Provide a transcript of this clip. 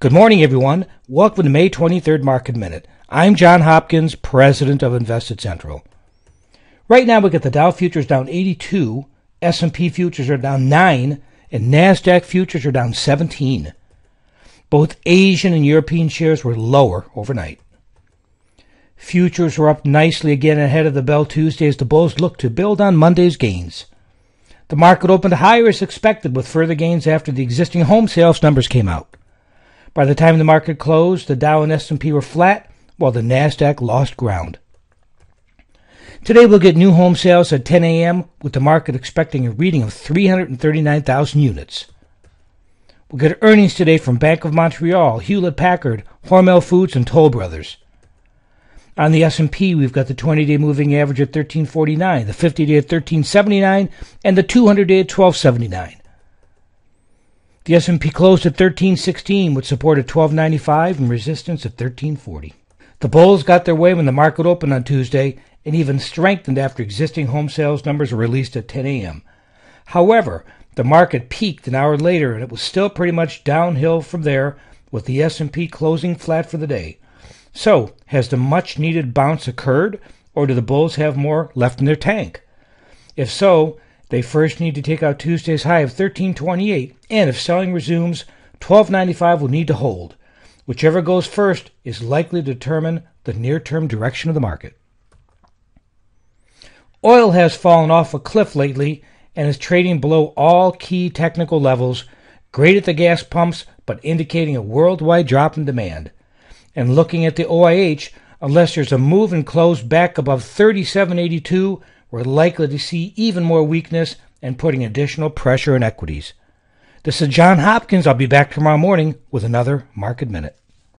Good morning, everyone. Welcome to the May 23rd Market Minute. I'm John Hopkins, President of Invested Central. Right now, we got the Dow futures down 82, S&P futures are down 9, and NASDAQ futures are down 17. Both Asian and European shares were lower overnight. Futures were up nicely again ahead of the bell Tuesday as the bulls looked to build on Monday's gains. The market opened higher as expected with further gains after the existing home sales numbers came out. By the time the market closed, the Dow and S&P were flat while the NASDAQ lost ground. Today we'll get new home sales at 10 a.m. with the market expecting a reading of 339,000 units. We'll get earnings today from Bank of Montreal, Hewlett-Packard, Hormel Foods, and Toll Brothers. On the S&P, we've got the 20-day moving average at 1349, the 50-day at 1379, and the 200-day at 1279. The S&P closed at 1316 with support at 1295 and resistance at 1340. The bulls got their way when the market opened on Tuesday and even strengthened after existing home sales numbers were released at 10 a.m. However, the market peaked an hour later and it was still pretty much downhill from there with the S&P closing flat for the day. So, has the much-needed bounce occurred, or do the bulls have more left in their tank? If so, they first need to take out Tuesday's high of 1328, and if selling resumes, 1295 will need to hold. Whichever goes first is likely to determine the near-term direction of the market. Oil has fallen off a cliff lately and is trading below all key technical levels, great at the gas pumps, but indicating a worldwide drop in demand. And looking at the OIH, unless there's a move and close back above 37.82, we're likely to see even more weakness and putting additional pressure on equities. This is John Hopkins. I'll be back tomorrow morning with another Market Minute.